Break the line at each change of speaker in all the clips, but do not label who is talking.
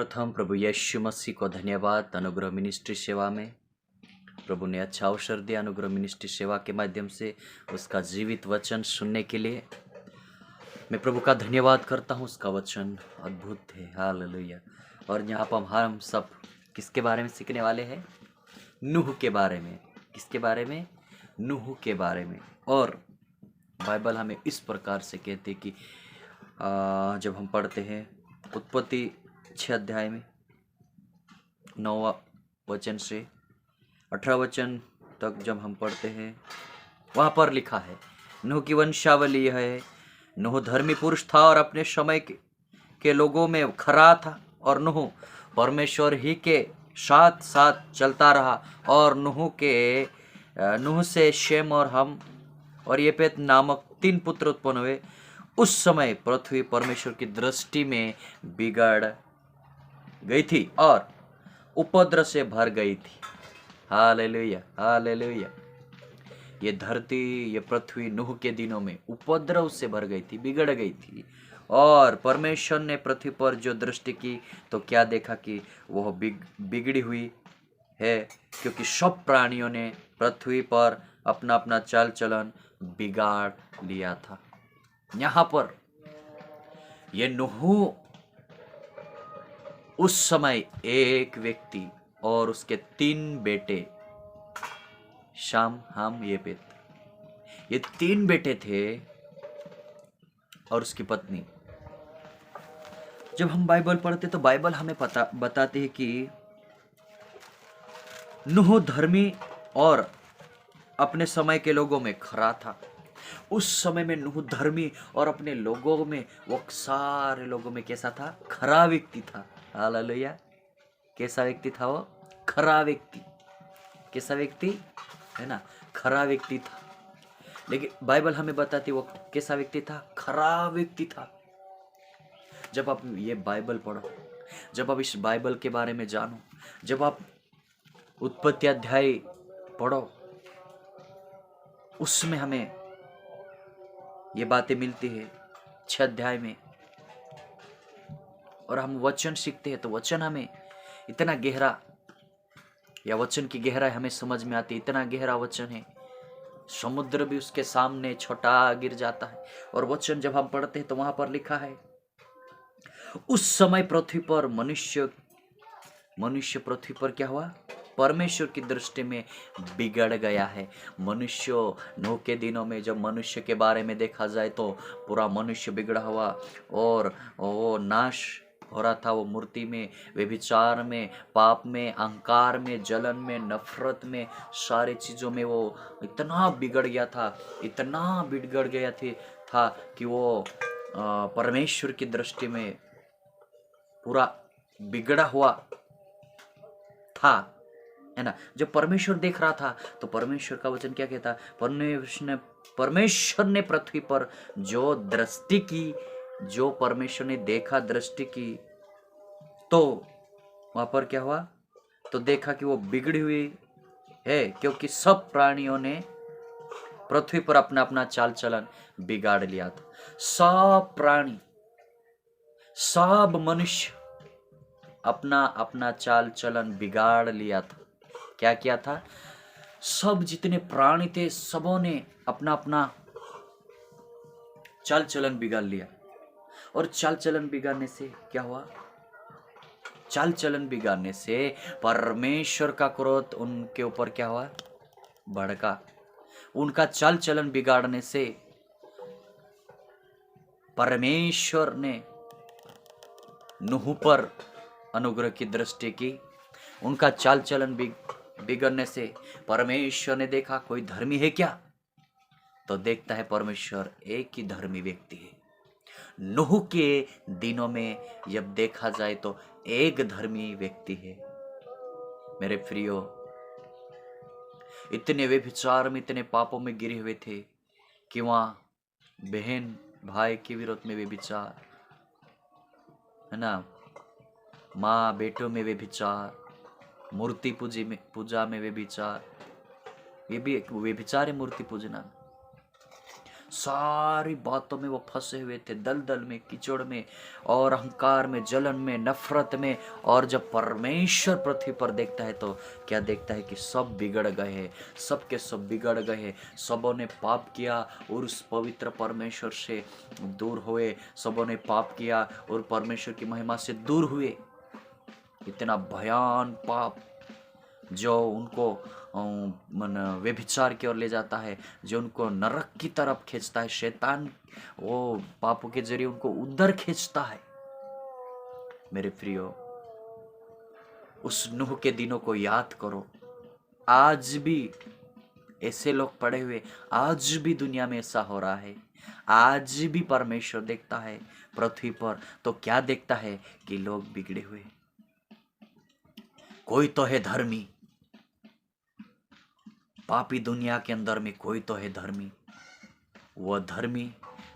सर्वप्रथम प्रभु यीशु मसीह को धन्यवाद। अनुग्रह मिनिस्ट्री सेवा में प्रभु ने अच्छा अवसर दिया। अनुग्रह मिनिस्ट्री सेवा के माध्यम से उसका जीवित वचन सुनने के लिए मैं प्रभु का धन्यवाद करता हूँ। उसका वचन अद्भुत है, हालेलुया। और यहाँ पर हम सब किसके बारे में सीखने वाले हैं? नूह के बारे में। किसके बारे में? नूह के बारे में। और बाइबल हमें इस प्रकार से कहते कि जब हम पढ़ते हैं उत्पत्ति 6 अध्याय में 9 वचन से 18 वचन तक जब हम पढ़ते हैं, वहाँ पर लिखा है नूह की वंशावली यह है। नूह धर्मी पुरुष था और अपने समय के लोगों में खरा था, और नूह परमेश्वर ही के साथ साथ चलता रहा। और नूह से शेम और हम और येपेत नामक 3 पुत्र उत्पन्न हुए। उस समय पृथ्वी परमेश्वर की दृष्टि में बिगड़ गई थी और उपद्रव से भर गई थी। Hallelujah, hallelujah. ये धरती, ये पृथ्वी नूह के दिनों में उपद्रव से भर गई थी, बिगड़ गई थी। और परमेश्वर ने पृथ्वी पर जो दृष्टि की तो क्या देखा कि वह बिगड़ी हुई है, क्योंकि सब प्राणियों ने पृथ्वी पर अपना अपना चाल चलन बिगाड़ लिया था। यहाँ पर ये नूह उस समय एक व्यक्ति और उसके 3 बेटे शाम, हाम, येपेत, ये 3 बेटे थे और उसकी पत्नी। जब हम बाइबल पढ़ते तो बाइबल हमें बताते हैं कि नूह धर्मी और अपने समय के लोगों में खरा था। उस समय में नूह धर्मी और अपने लोगों में, वो सारे लोगों में कैसा था? खरा व्यक्ति था। हालेलुया। कैसा व्यक्ति था वो? खरा व्यक्ति। कैसा व्यक्ति है ना? खरा व्यक्ति था। लेकिन बाइबल हमें बताती वो कैसा व्यक्ति था? खरा व्यक्ति था। जब आप ये बाइबल पढ़ो, जब आप इस बाइबल के बारे में जानो, जब आप उत्पत्ति अध्याय पढ़ो, उसमें हमें ये बातें मिलती है 6 अध्याय में। और हम वचन सीखते हैं तो वचन हमें इतना गहरा, या वचन की गहराई हमें समझ में आती है। इतना गहरा वचन है, समुद्र भी उसके सामने छोटा गिर जाता है। और वचन जब हम पढ़ते हैं तो वहां पर लिखा है उस समय पृथ्वी पर मनुष्य पृथ्वी पर क्या हुआ? परमेश्वर की दृष्टि में बिगड़ गया है। मनुष्य, नूह के दिनों में जब मनुष्य के बारे में देखा जाए तो पूरा मनुष्य बिगड़ा हुआ और वो नाश हो रहा था। वो मूर्ति में, व्यभिचार में, पाप में, अहंकार में, जलन में, नफरत में, सारी चीज़ों में वो इतना बिगड़ गया था, इतना बिगड़ गया था कि वो परमेश्वर की दृष्टि में पूरा बिगड़ा हुआ था, है ना। जब परमेश्वर देख रहा था तो परमेश्वर का वचन क्या कहता? परमेश्वर ने पृथ्वी पर जो दृष्टि की, जो परमेश्वर ने देखा, दृष्टि की, तो वहां पर क्या हुआ? तो देखा कि वो बिगड़ी हुई है, क्योंकि सब प्राणियों ने पृथ्वी पर अपना अपना चाल चलन बिगाड़ लिया था। सब प्राणी, सब मनुष्य अपना अपना चाल चलन बिगाड़ लिया था। क्या किया था? सब जितने प्राणी थे सबों ने अपना अपना चाल चलन बिगाड़ लिया। और चाल चलन बिगाड़ने से क्या हुआ? चाल चलन बिगाड़ने से परमेश्वर का क्रोध उनके ऊपर क्या हुआ? भड़का। उनका चाल चलन बिगाड़ने से परमेश्वर ने नूह पर अनुग्रह की दृष्टि की। उनका चाल चलन बिगड़ने से परमेश्वर ने देखा कोई धर्मी है क्या? तो देखता है परमेश्वर एक ही धर्मी व्यक्ति है। नूह के दिनों में जब देखा जाए तो एक धर्मी व्यक्ति है। मेरे प्रियो, इतने व्यभिचार में, इतने पापों में गिरे हुए थे कि वहां बहन भाई के विरोध में व्यभिचार, है ना, माँ बेटों में व्यभिचार, मूर्ति पूजा में व्यभिचार, ये भी एक व्यभिचार है, मूर्ति पूजना। सारी बातों में वो फंसे हुए थे, दलदल में, कीचड़ में और अहंकार में, जलन में, नफरत में। और जब परमेश्वर पृथ्वी पर देखता है तो क्या देखता है कि सब बिगड़ गए हैं, सब के सब बिगड़ गए हैं। सबों ने पाप किया और उस पवित्र परमेश्वर से दूर हुए, सबों ने पाप किया और परमेश्वर की महिमा से दूर हुए। इतना भयान पाप जो उनको व्यभिचार की ओर ले जाता है, जो उनको नरक की तरफ खींचता है। शैतान वो पापों के जरिए उनको उधर खींचता है। मेरे प्रियो, उस नूह के दिनों को याद करो। आज भी ऐसे लोग पड़े हुए, आज भी दुनिया में ऐसा हो रहा है। आज भी परमेश्वर देखता है पृथ्वी पर तो क्या देखता है कि लोग बिगड़े हुए। कोई तो है धर्मी, पापी दुनिया के अंदर में कोई तो है धर्मी। वह धर्मी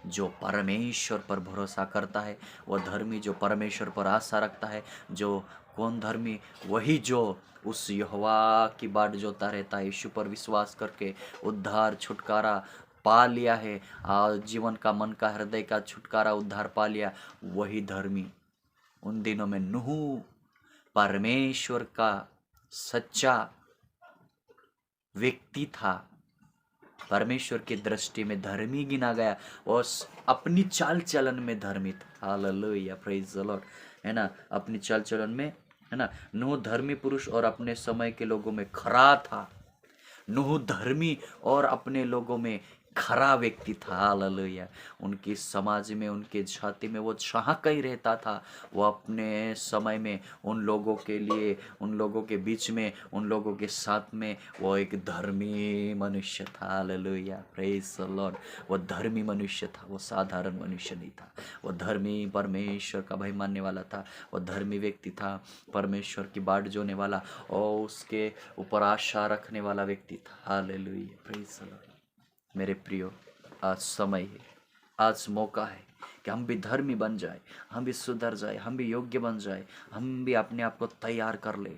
जो परमेश्वर पर भरोसा करता है, वह धर्मी जो परमेश्वर पर आशा रखता है। जो कौन धर्मी? वही जो उस यहोवा की बाट जोता रहता है, यीशु पर विश्वास करके उद्धार छुटकारा पा लिया है, जीवन का, मन का, हृदय का छुटकारा उद्धार पा लिया, वही धर्मी। उन दिनों में नूह परमेश्वर का सच्चा व्यक्ति था, परमेश्वर की दृष्टि में धर्मी गिना गया और अपनी चाल चलन में धर्मी था। हालेलुया, प्रेज द लॉर्ड, है ना। अपनी चाल चलन में, है ना। नूह धर्मी पुरुष और अपने समय के लोगों में खरा था। नूह धर्मी और अपने लोगों में खरा व्यक्ति था। हालेलुया। उनकी समाज में, उनके जाति में वो जहाँ कहीं रहता था, वो अपने समय में उन लोगों के लिए, उन लोगों के बीच में, उन लोगों के साथ में वो एक धर्मी मनुष्य था। Hallelujah, praise the Lord. वो धर्मी मनुष्य था, वो साधारण मनुष्य नहीं था। वो धर्मी, परमेश्वर का भय मानने वाला था। वो धर्मी व्यक्ति था, परमेश्वर की बाट जोने वाला और उसके ऊपर आशा रखने वाला व्यक्ति था। Hallelujah, praise the Lord. मेरे प्रियो, आज समय है, आज मौका है कि हम भी धर्मी बन जाए, हम भी सुधर जाए, हम भी योग्य बन जाए, हम भी अपने आप को तैयार कर ले।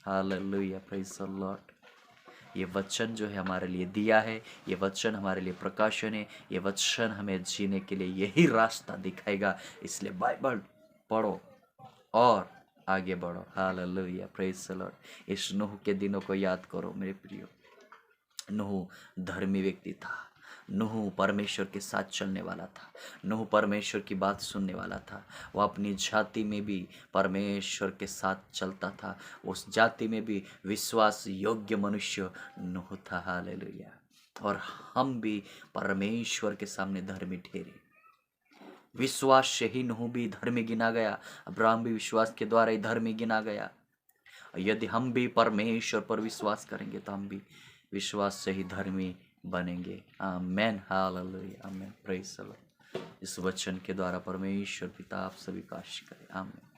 Hallelujah, praise the Lord. ये वचन जो है हमारे लिए दिया है, ये वचन हमारे लिए प्रकाशन है, ये वचन हमें जीने के लिए यही रास्ता दिखाएगा। इसलिए बाइबल पढ़ो और आगे बढ़ो। Hallelujah, praise the Lord. इस नूह के दिनों को याद करो मेरे प्रियो। नूह धर्मी व्यक्ति था, नूह परमेश्वर के साथ चलने वाला था, नूह परमेश्वर की बात सुनने वाला था। वो अपनी जाति में भी परमेश्वर के साथ चलता था, उस जाति में भी विश्वास योग्य मनुष्य नूह था। हालेलुया। और हम भी परमेश्वर के सामने धर्मी ठहरे। विश्वास से ही नूह भी धर्मी गिना गया, अब्राहम भी विश्वास के द्वारा ही धर्मी गिना गया। यदि हम भी परमेश्वर पर विश्वास करेंगे तो हम भी विश्वास से ही धर्मी बनेंगे। Amen, hallelujah, amen, praise the Lord. इस वचन के द्वारा परमेश्वर पिता आप सभी का आशीष करे। आमेन।